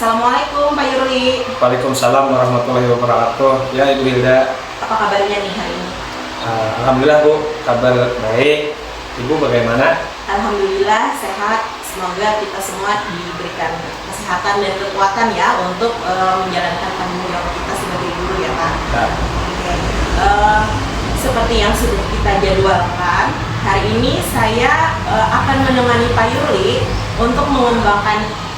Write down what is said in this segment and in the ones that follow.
Assalamualaikum Pak Yurli. Waalaikumsalam warahmatullahi wabarakatuh. Ya Ibu Hilda. Apa kabarnya nih hari ini? Alhamdulillah Bu, kabar baik. Ibu bagaimana? Alhamdulillah sehat. Semoga kita semua diberikan kesehatan dan kekuatan ya untuk menjalankan tanggung jawab kita sebagai guru ya Pak. Nah. Oke. Seperti yang sudah kita jadwalkan, hari ini saya akan menemani Pak Yurli untuk mengembangkan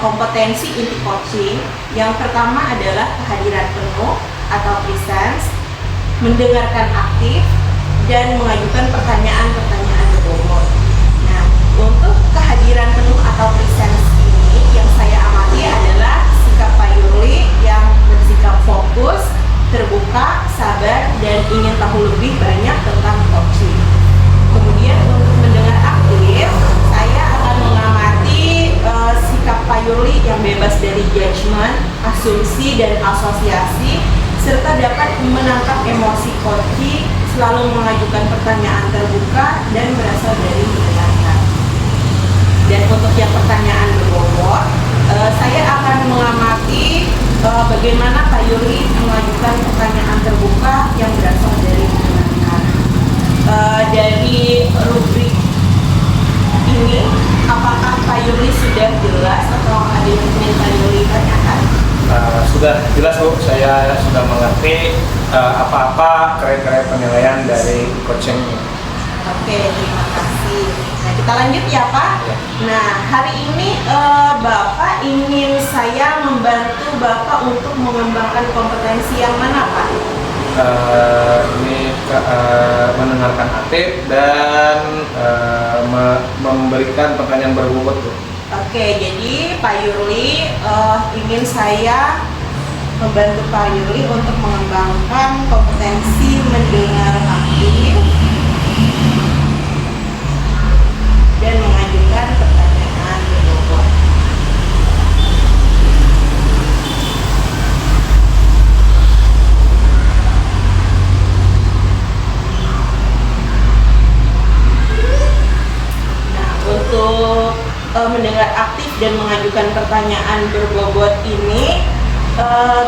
kompetensi inti coaching. Yang pertama adalah kehadiran penuh atau presence, mendengarkan aktif, dan mengajukan pertanyaan-pertanyaan berbobot. Nah, untuk kehadiran penuh atau presence ini yang saya amati adalah sikap Pak Yurli yang bersikap fokus, terbuka, sabar, dan ingin tahu lebih banyak tentang coaching. Kemudian untuk mendengar aktif, saya akan mengamati sikap Pak Yurli yang bebas dari judgement, asumsi, dan asosiasi, serta dapat menangkap emosi coaching, selalu mengajukan pertanyaan terbuka, dan berasal dari mendengarkan. Dan untuk yang pertanyaan berbobot, saya akan mengamati bagaimana Pak Yurli mengajukan pertanyaan terbuka yang berasal dari mendengarkan. Dari rubrik ini, apakah Pak Yurli sudah jelas atau ada yang ingin Pak Yurli tanyakan? Sudah jelas Bu, saya sudah mengerti apa-apa kriteria penilaian dari coaching ini. Oke, terima kasih. Nah, kita lanjut ya Pak. Ya. Nah, hari ini Bapak ingin saya membantu Bapak untuk mengembangkan kompetensi yang mana Pak? Mendengarkan aktif dan memberikan pertanyaan berbobot Bu. Oke, jadi Pak Yurli ingin saya membantu Pak Yurli untuk mengembangkan kompetensi mendengar aktif dan mengajukan pertanyaan berbobot. Nah, untuk mendengar aktif dan mengajukan pertanyaan berbobot ini,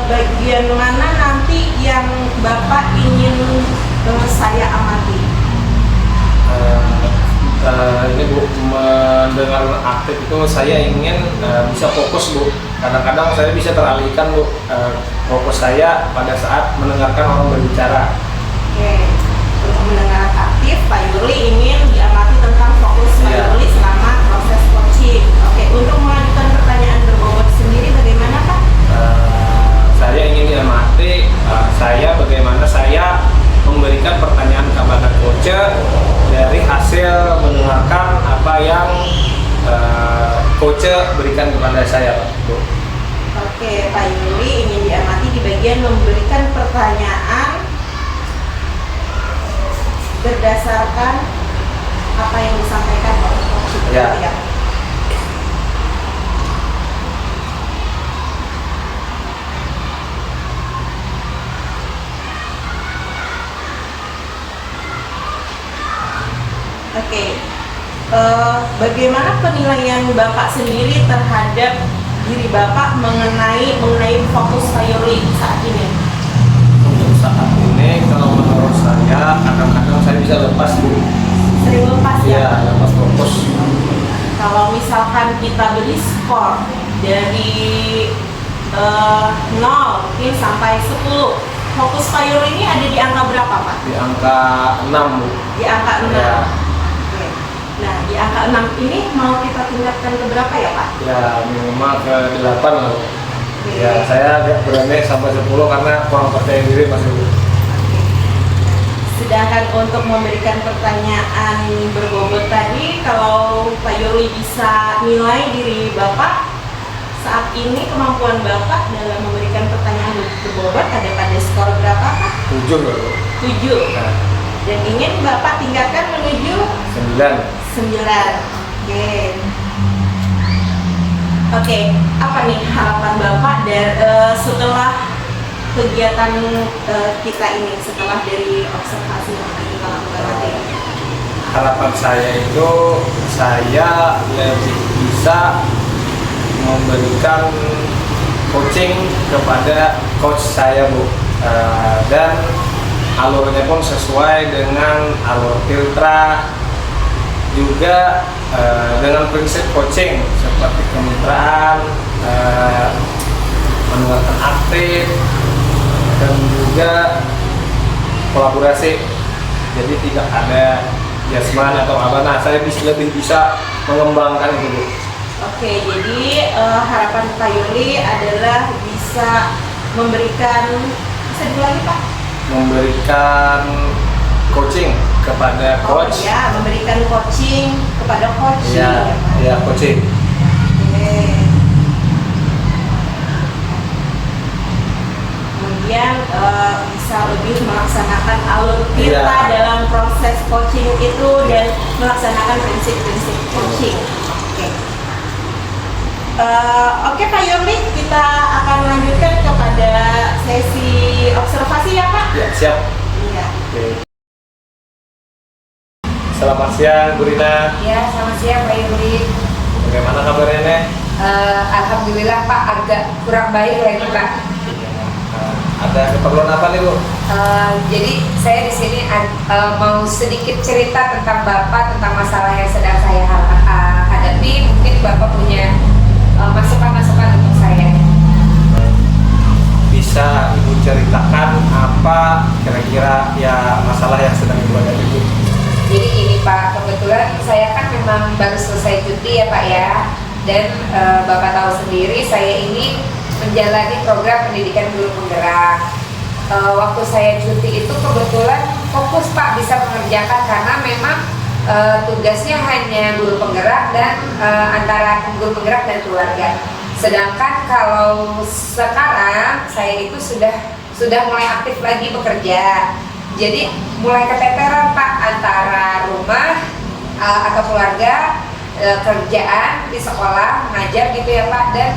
bagian mana nanti yang Bapak ingin saya amati? Ini Bu, mendengar aktif itu saya ingin bisa fokus Bu. Kadang-kadang saya bisa teralihkan Bu, fokus saya pada saat mendengarkan orang berbicara. Oke, untuk mendengar aktif, Pak Yurli ingin diamati tentang fokus Pak Yurli selama proses coaching. Oke, untuk mengajukan pertanyaan berbobot sendiri bagaimana Pak? Saya ingin diamati bagaimana saya memberikan pertanyaan kepada coach dari hasil mendengarkan apa yang coach berikan kepada saya Bu. Oke, Pak Yurli ingin diamati di bagian memberikan pertanyaan berdasarkan apa yang disampaikan oleh coach. Ya. Oke, bagaimana penilaian Bapak sendiri terhadap diri Bapak mengenai fokus Pak Yurli saat ini? Untuk saat ini kalau menurut saya kadang-kadang saya bisa lepas Bu. Sering lepas ya? Iya, lepas fokus. Kalau misalkan kita beri skor dari 0 mungkin sampai 10, fokus Pak Yurli ini ada di angka berapa Pak? Di angka 6 Bu. Di angka 6. Ya. Oke. Nah, di angka 6 ini mau kita tingkatkan ke berapa ya Pak? Ya minimal ke 8 lah. Oke. Ya saya agak berani sampai 10 karena kurang percaya diri masih Bu. Sedangkan untuk memberikan pertanyaan berbobot tadi, kalau Pak Yurli bisa nilai diri Bapak saat ini, kemampuan Bapak dalam memberikan pertanyaan berbobot ada pada skor berapa Pak? 7 lah Bu. 7. Nah, Dan ingin Bapak tingkatkan menuju 9. 9. Oke, apa nih harapan Bapak setelah kegiatan kita ini, setelah dari observasi yang akan kita lakukan nanti? Harapan saya itu saya lebih bisa memberikan coaching kepada coach saya Bu. Dan alurnya pun sesuai dengan alur Filtra, juga dengan prinsip coaching seperti kemitraan, mendengarkan aktif, dan juga kolaborasi. Jadi tidak ada jasman atau apa. Nah, saya lebih bisa mengembangkan itu Bu. Oke, jadi harapan Pak Yuli adalah bisa memberikan, bisa diulangi Pak? Memberikan coaching kepada coach. Oh ya, memberikan coaching kepada coach. Iya, ya, coaching. Oke. Kemudian bisa lebih melaksanakan alur kita Iya. dalam proses coaching itu dan melaksanakan prinsip-prinsip coaching. Oke. Oke Pak Yuli, kita akan lanjutkan kepada sesi observasi ya Pak? Ya, siap. Iya. Oke. Selamat siang Bu Rina. Ya, selamat siang Pak Yuli. Bagaimana kabarnya Nek? Alhamdulillah Pak, agak kurang baik lagi Pak. Ada keperluan apa nih Bu? Jadi saya di sini mau sedikit cerita tentang Bapak, tentang masalah yang sedang saya hadapi. Mungkin Bapak punya masukan-masukan untuk saya. Bisa Ibu ceritakan apa kira-kira ya masalah yang sedang Ibu hadapi Bu? Jadi ini Pak, kebetulan saya kan memang baru selesai cuti ya Pak ya. Dan Bapak tahu sendiri saya ini menjalani program pendidikan guru penggerak. Waktu saya cuti itu kebetulan fokus Pak bisa mengerjakan karena memang tugasnya hanya guru penggerak dan antara guru penggerak dan keluarga. Sedangkan kalau sekarang saya itu sudah mulai aktif lagi bekerja. Jadi mulai keteteran Pak antara rumah atau keluarga, kerjaan di sekolah, mengajar gitu ya Pak, dan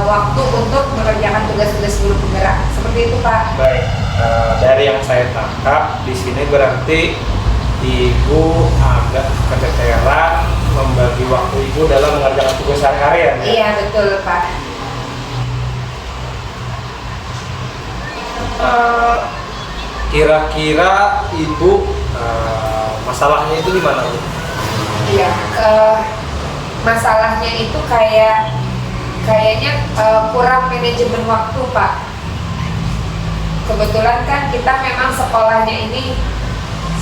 waktu untuk mengerjakan tugas-tugas guru penggerak. Seperti itu Pak. Baik, dari yang saya tangkap di sini berarti Ibu agak keteteran membagi waktu Ibu dalam mengerjakan tugas sehari-hari ya? Iya betul Pak. Kira-kira Ibu masalahnya itu di mana Bu? Iya, masalahnya itu kayaknya kurang manajemen waktu Pak. Kebetulan kan kita memang sekolahnya ini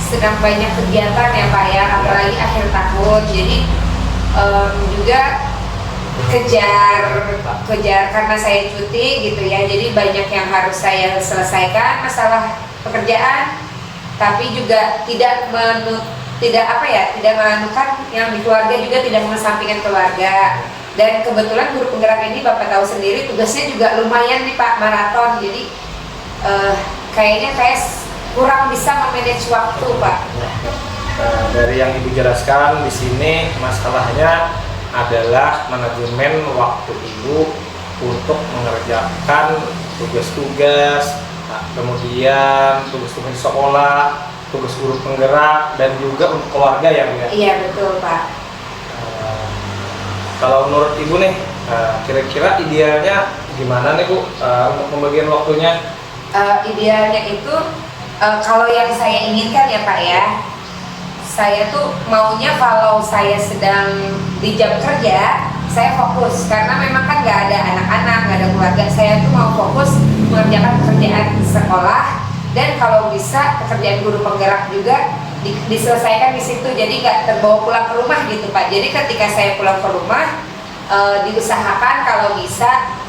sedang banyak kegiatan ya Pak ya, apalagi akhir tahun. Jadi juga kejar karena saya cuti gitu ya. Jadi banyak yang harus saya selesaikan masalah pekerjaan, tapi juga tidak menganukan yang di keluarga, juga tidak mengesampingkan keluarga. Dan kebetulan guru penggerak ini Bapak tahu sendiri tugasnya juga lumayan nih Pak, maraton. Jadi kayaknya saya kurang bisa memanage waktu Pak. Dari yang Ibu jelaskan di sini masalahnya adalah manajemen waktu Ibu untuk mengerjakan tugas-tugas, kemudian tugas-tugas sekolah, tugas guru penggerak, dan juga untuk keluarga ya Bu ya? Iya betul Pak. Kalau menurut Ibu nih, kira-kira idealnya gimana nih Bu untuk pembagian waktunya? Idealnya itu kalau yang saya inginkan ya Pak ya, saya tuh maunya kalau saya sedang di jam kerja, saya fokus karena memang kan nggak ada anak-anak, nggak ada keluarga. Saya tuh mau fokus mengerjakan pekerjaan sekolah, dan kalau bisa pekerjaan guru penggerak juga diselesaikan di situ. Jadi nggak terbawa pulang ke rumah gitu Pak. Jadi ketika saya pulang ke rumah, diusahakan kalau bisa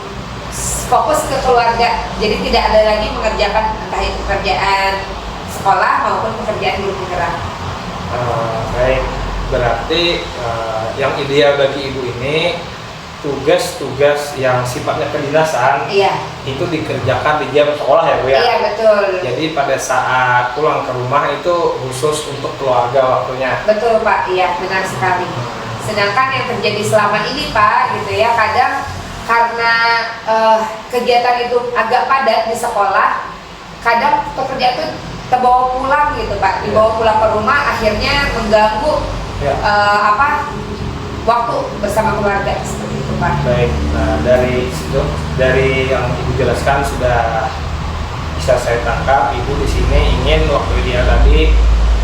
fokus ke keluarga. Jadi tidak ada lagi mengerjakan entah itu pekerjaan sekolah maupun pekerjaan guru penggerak. Baik, berarti yang ideal bagi Ibu ini tugas-tugas yang sifatnya kedinasan Iya. itu dikerjakan di jam sekolah ya Bu ya? Iya betul. Jadi pada saat pulang ke rumah itu khusus untuk keluarga waktunya. Betul Pak, iya benar sekali. Sedangkan yang terjadi selama ini Pak, gitu ya, kadang karena kegiatan itu agak padat di sekolah, kadang pekerjaan itu terbawa pulang gitu Pak, dibawa pulang ke rumah, akhirnya mengganggu Ya. waktu bersama keluarga seperti itu. Pak. Baik, nah dari situ, dari yang Ibu jelaskan sudah bisa saya tangkap, Ibu di sini ingin waktu ideal tadi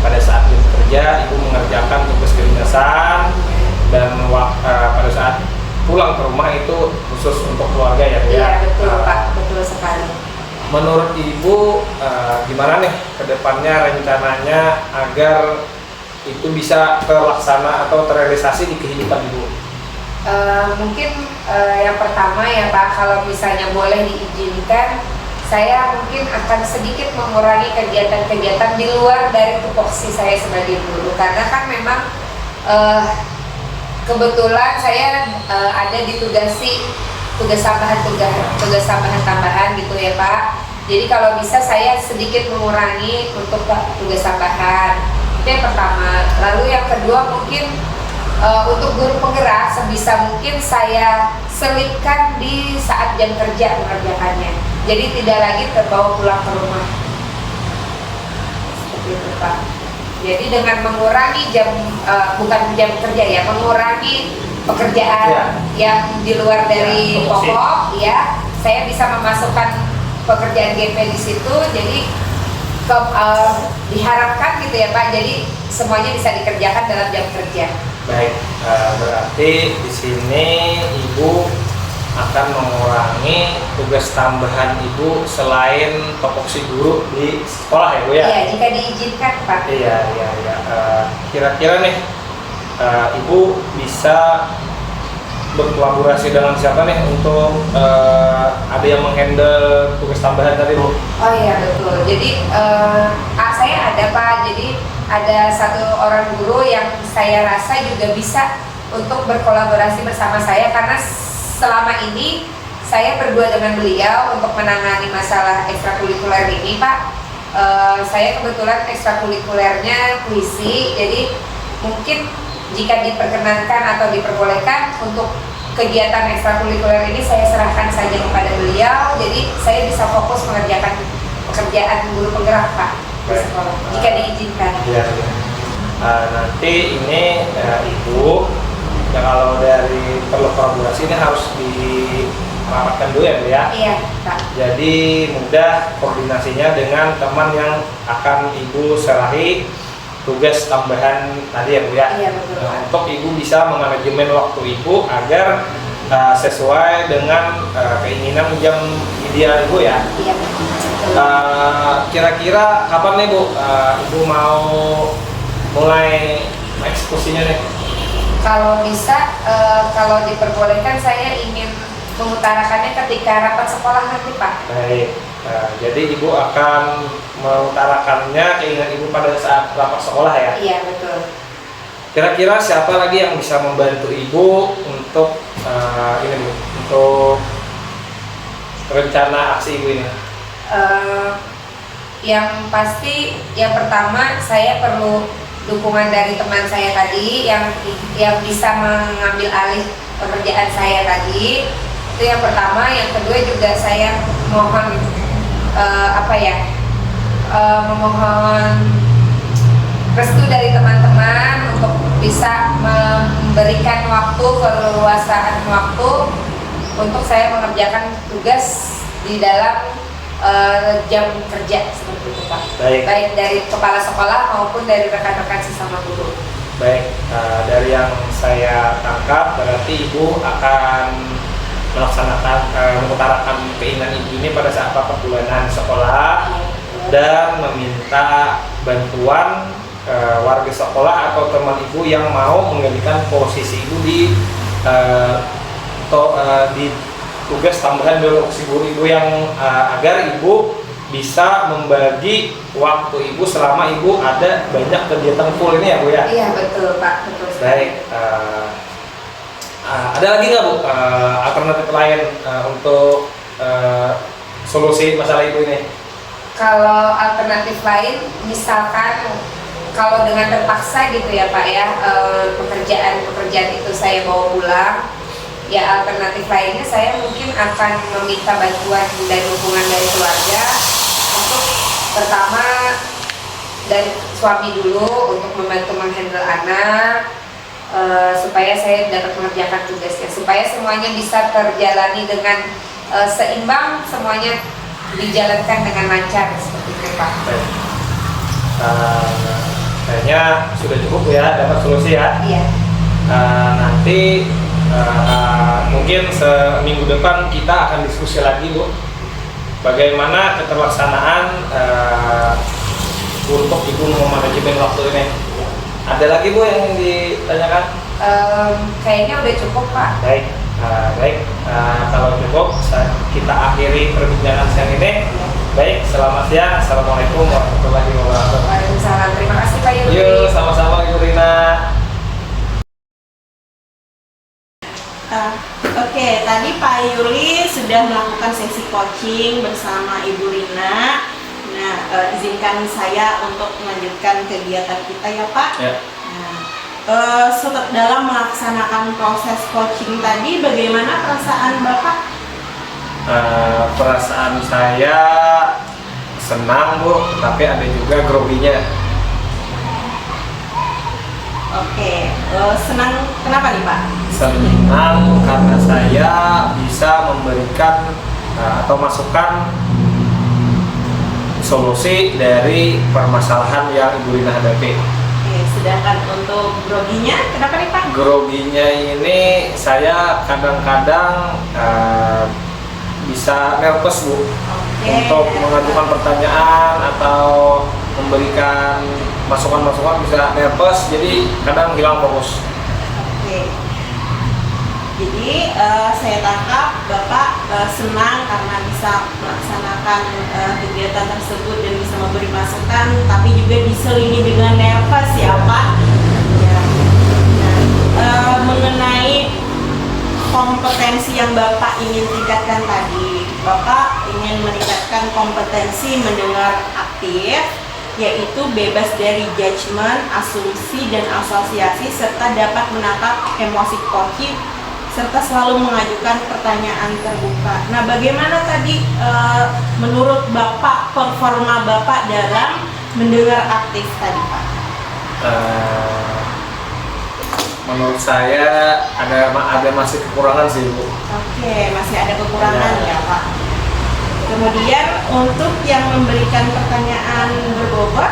pada saat jam kerja Ibu mengerjakan tugas kedinasan, dan pada saat pulang ke rumah itu khusus untuk keluarga ya Bu ya. Iya betul Pak, betul sekali. Menurut Ibu gimana nih kedepannya rencananya agar itu bisa terlaksana atau terrealisasi di kehidupan Ibu? Mungkin yang pertama ya Pak, kalau misalnya boleh diizinkan, saya mungkin akan sedikit mengurangi kegiatan-kegiatan di luar dari tupoksi saya sebagai guru, karena kan memang kebetulan saya ada ditugasi tugas tambahan gitu ya Pak. Jadi kalau bisa saya sedikit mengurangi untuk tugas tambahan. Itu yang pertama. Lalu yang kedua mungkin untuk guru penggerak sebisa mungkin saya selipkan di saat jam kerja mengerjakannya. Jadi tidak lagi terbawa pulang ke rumah. Seperti itu Pak. Jadi dengan mengurangi bukan jam kerja ya, mengurangi pekerjaan yang di luar dari pokok ya, saya bisa memasukkan pekerjaan GP di situ. Jadi diharapkan gitu ya Pak, jadi semuanya bisa dikerjakan dalam jam kerja. Baik, berarti di sini Ibu akan mengurangi tugas tambahan Ibu selain topoksi guru di sekolah ya Bu ya? Iya, jika diizinkan Pak. Iya. Kira-kira nih Ibu bisa berkolaborasi dengan siapa nih untuk ada yang menghandle tugas tambahan tadi Bu? Oh iya betul. Jadi saya ada Pak. Jadi ada satu orang guru yang saya rasa juga bisa untuk berkolaborasi bersama saya, karena selama ini saya berdua dengan beliau untuk menangani masalah ekstrakurikuler ini Pak. Saya kebetulan ekstrakurikulernya puisi, jadi mungkin jika diperkenankan atau diperbolehkan untuk kegiatan ekstrakurikuler ini saya serahkan saja kepada beliau, jadi saya bisa fokus mengerjakan pekerjaan guru penggerak Pak di sekolah, jika diizinkan. Iya. Nanti ini Ibu, ya kalau dari perlu kolaborasi ini harus dirapatkan dulu ya Bu ya? Iya Pak. Jadi mudah koordinasinya dengan teman yang akan Ibu serahi tugas tambahan tadi ya Bu ya? Iya betul. Untuk Ibu bisa manajemen waktu Ibu agar sesuai dengan keinginan jam ideal Ibu ya? Iya betul. Kira-kira kapan nih Bu Ibu mau mulai eksekusinya nih? Kalau bisa, kalau diperbolehkan saya ingin mengutarakannya ketika rapat sekolah nanti Pak. Baik, jadi Ibu akan mengutarakannya keinginan Ibu pada saat rapat sekolah ya? Iya betul. Kira-kira siapa lagi yang bisa membantu Ibu untuk ini Bu, untuk rencana aksi Ibu ini? Yang pasti, yang pertama saya perlu dukungan dari teman saya tadi yang bisa mengambil alih pekerjaan saya tadi. Itu yang pertama. Yang kedua juga saya mohon memohon restu dari teman-teman untuk bisa memberikan waktu, keleluasaan waktu untuk saya mengerjakan tugas di dalam jam kerja seperti itu Pak. Baik dari kepala sekolah maupun dari rekan-rekan sesama guru. Baik, dari yang saya tangkap berarti Ibu akan melaksanakan mengutarakan keinginan Ibu ini pada saat rapat bulanan sekolah dan meminta bantuan warga sekolah atau teman Ibu yang mau menggantikan posisi Ibu di tugas tambahan biologi guru Ibu yang agar Ibu bisa membagi waktu Ibu selama Ibu ada banyak kegiatan full ini ya Bu ya? Iya betul Pak, betul. Baik, ada lagi nggak Bu alternatif lain untuk solusi masalah Ibu ini? Kalau alternatif lain, misalkan kalau dengan terpaksa gitu ya Pak ya, pekerjaan itu saya bawa pulang, ya alternatif lainnya saya mungkin akan meminta bantuan dan dukungan dari keluarga untuk pertama dari suami dulu untuk membantu menghandle anak, supaya saya dapat mengerjakan tugasnya, supaya semuanya bisa terjalani dengan seimbang, semuanya dijalankan dengan lancar seperti itu Pak. Baik. Kayaknya sudah cukup ya, dapat solusi ya. Iya. Nanti mungkin seminggu depan kita akan diskusi lagi Bu, bagaimana keterlaksanaan untuk Ibu memanajemen waktu ini. Ada lagi Bu yang ditanyakan? Kayaknya udah cukup Pak. Baik, baik. Kalau cukup kita akhiri perbincangan siang ini. Baik, selamat siang. Assalamualaikum warahmatullahi wabarakatuh. Waalaikumsalam. Terima kasih Pak Yuli. Yuk, sama-sama Ibu Rina. Oke, tadi Pak Yuli sudah melakukan sesi coaching bersama Ibu Rina. Nah, izinkan saya untuk melanjutkan kegiatan kita ya Pak. Ya. Nah, dalam melaksanakan proses coaching tadi, bagaimana perasaan Bapak? Perasaan saya senang Bu, tapi ada juga groginya. Oke, senang kenapa nih Pak? Senang karena saya bisa memberikan atau masukkan solusi dari permasalahan yang Ibu Rina hadapi. Oke, sedangkan untuk groginya, kenapa nih Pak? Groginya ini saya kadang-kadang bisa nervous Bu, untuk mengajukan pertanyaan atau memberikan masukan-masukan bisa nervous, jadi kadang hilang fokus. Oke. Jadi saya tangkap Bapak senang karena bisa melaksanakan kegiatan tersebut dan bisa memberi masukan, tapi juga diselingi dengan nervous ya Pak. Ya. Nah, mengenai kompetensi yang Bapak ingin tingkatkan tadi, Bapak ingin meningkatkan kompetensi mendengar aktif, yaitu bebas dari judgement, asumsi, dan asosiasi, serta dapat menangkap emosi coaching, serta selalu mengajukan pertanyaan terbuka. Nah, bagaimana tadi menurut Bapak performa Bapak dalam mendengar aktif tadi Pak? Menurut saya ada masih kekurangan sih Bu. Oke, masih ada kekurangan ya Pak. Kemudian untuk yang memberikan pertanyaan berbobot,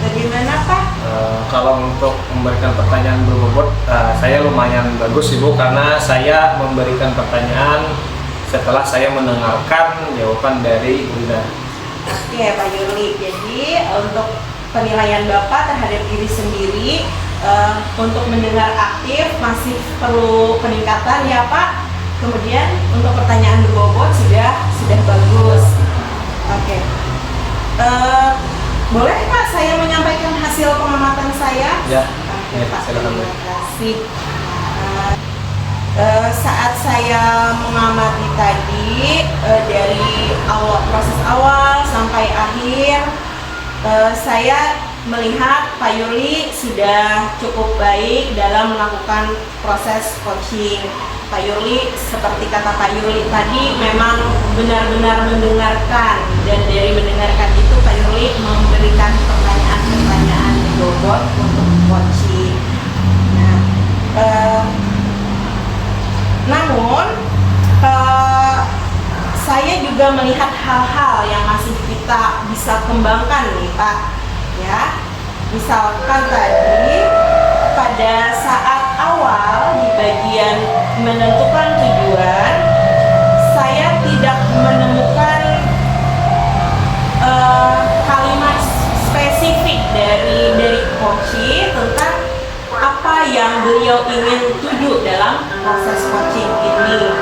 bagaimana Pak? Kalau untuk memberikan pertanyaan berbobot, saya lumayan bagus Ibu, karena saya memberikan pertanyaan setelah saya mendengarkan jawaban dari Ibu Rina. Oke Pak Yuli, jadi untuk penilaian Bapak terhadap diri sendiri untuk mendengar aktif masih perlu peningkatan ya Pak. Kemudian untuk pertanyaan berbobot sudah bagus. Oke. Boleh Pak saya menyampaikan hasil pengamatan saya? Ya. Oke Ya, Pak, silakan, Bu. terima kasih. Saat saya mengamati tadi dari proses awal sampai akhir, saya melihat Pak Yuli sudah cukup baik dalam melakukan proses coaching. Pak Yuli, seperti kata Pak Yuli tadi, memang benar-benar mendengarkan, dan dari mendengarkan itu Pak Yuli memberikan pertanyaan-pertanyaan bobot untuk coaching. Nah, namun saya juga melihat hal-hal yang masih kita bisa kembangkan nih Pak. Ya, misalkan tadi pada saat awal di bagian menentukan tujuan, saya tidak menemukan kalimat spesifik dari coaching tentang apa yang beliau ingin tuju dalam proses coaching ini.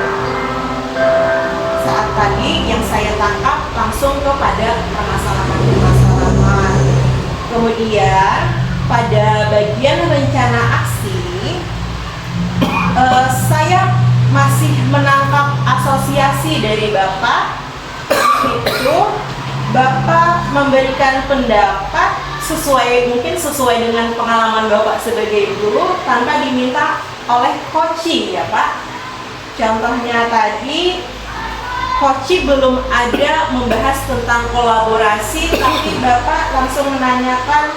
Saat tadi yang saya tangkap langsung kepada permasalahan-permasalahan. Kemudian pada bagian rencana aksi, saya masih menangkap asosiasi dari Bapak. Itu Bapak memberikan pendapat mungkin sesuai dengan pengalaman Bapak sebagai guru tanpa diminta oleh coaching ya Pak. Contohnya tadi coaching belum ada membahas tentang kolaborasi, tapi Bapak langsung menanyakan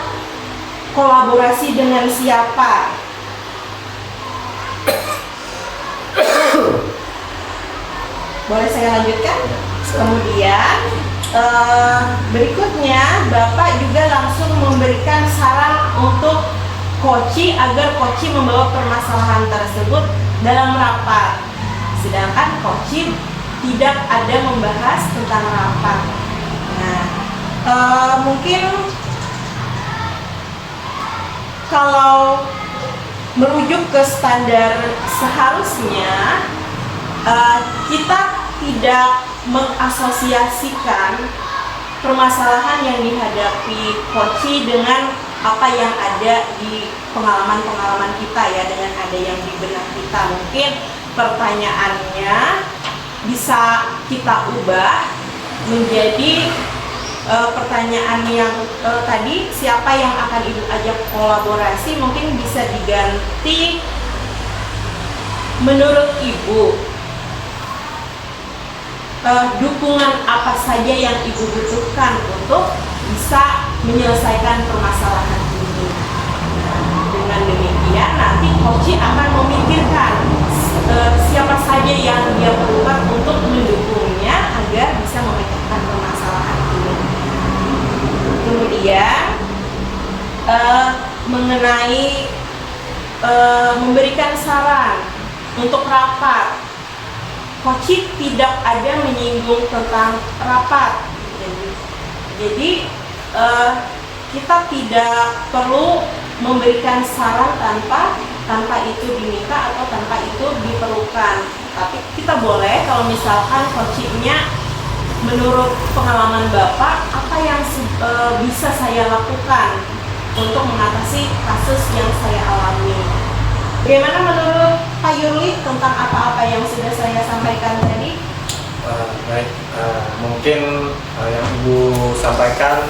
kolaborasi dengan siapa. Boleh saya lanjutkan? Ya. Kemudian berikutnya Bapak juga langsung memberikan saran untuk koci agar koci membawa permasalahan tersebut dalam rapat. Sedangkan koci tidak ada membahas tentang rapat. Nah, mungkin kalau merujuk ke standar seharusnya kita tidak mengasosiasikan permasalahan yang dihadapi koci dengan apa yang ada di pengalaman-pengalaman kita ya, dengan ada yang di benak kita. Mungkin pertanyaannya bisa kita ubah menjadi pertanyaan yang tadi, siapa yang akan Ibu ajak kolaborasi, mungkin bisa diganti menurut Ibu dukungan apa saja yang Ibu butuhkan untuk bisa menyelesaikan permasalahan ini. Nah, dengan demikian nanti koci akan memikirkan siapa saja yang dia perlukan untuk mendukungnya agar bisa memecahkan permasalahan ini. Kemudian mengenai memberikan saran untuk rapat, koci tidak ada menyinggung tentang rapat. Jadi kita tidak perlu memberikan saran tanpa itu diminta atau tanpa itu diperlukan. Tapi kita boleh, kalau misalkan coachingnya menurut pengalaman Bapak, apa yang bisa saya lakukan untuk mengatasi kasus yang saya alami. Bagaimana menurut Pak Yurli tentang apa-apa yang sudah saya sampaikan tadi? Baik, mungkin yang Ibu sampaikan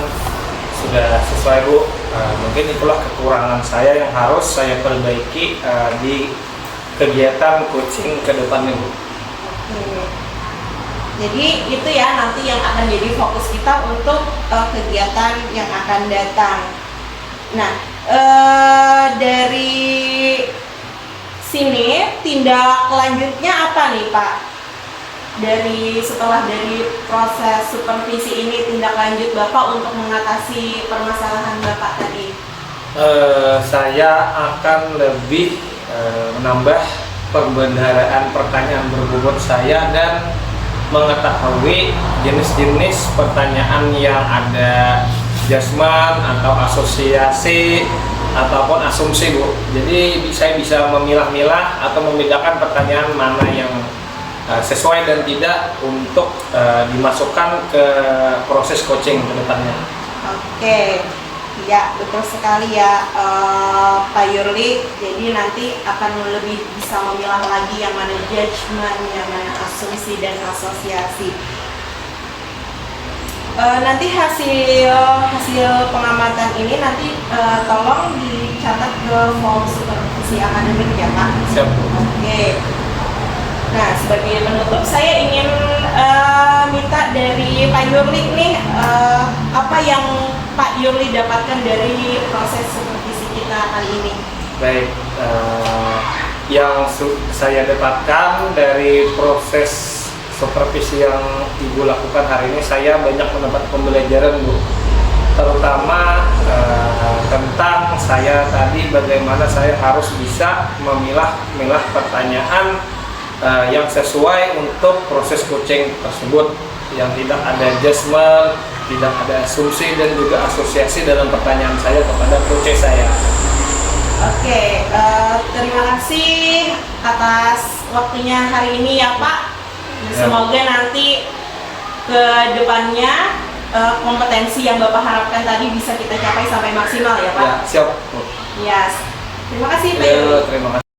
sudah sesuai, Bu. Mungkin itulah kekurangan saya yang harus saya perbaiki di kegiatan coaching ke depannya, Bu. Oke. Jadi itu ya nanti yang akan jadi fokus kita untuk kegiatan yang akan datang. Nah, dari sini tindak lanjutnya apa nih, Pak? Setelah dari proses supervisi ini, tindak lanjut Bapak untuk mengatasi permasalahan Bapak tadi? Saya akan lebih menambah pembendaharaan pertanyaan berbobot saya dan mengetahui jenis-jenis pertanyaan yang ada judgement atau asosiasi ataupun asumsi, Bu. Jadi saya bisa memilah-milah atau membedakan pertanyaan mana yang sesuai dan tidak untuk dimasukkan ke proses coaching ke depannya. Oke, ya betul sekali ya Pak Yurli. Jadi nanti akan lebih bisa memilah lagi yang mana judgement, yang mana asumsi dan asosiasi. Nanti hasil pengamatan ini nanti tolong dicatat ke form supervisi akademik ya, Pak. Siap, Bu. Oke. Nah, sebagai penutup saya ingin minta dari Pak Yurli nih apa yang Pak Yurli dapatkan dari proses supervisi kita kali ini. Baik, yang saya dapatkan dari proses supervisi yang Ibu lakukan hari ini, saya banyak mendapat pembelajaran, Bu. Terutama tentang saya tadi bagaimana saya harus bisa memilah pertanyaan yang sesuai untuk proses coaching tersebut, yang tidak ada judgement, tidak ada asumsi dan juga asosiasi dalam pertanyaan saya kepada coach saya. Oke, terima kasih atas waktunya hari ini ya, Pak. Semoga nanti ke depannya kompetensi yang Bapak harapkan tadi bisa kita capai sampai maksimal ya, Pak. Ya, siap. Yes. Terima kasih Pak Ya, Yurli. terima kasih.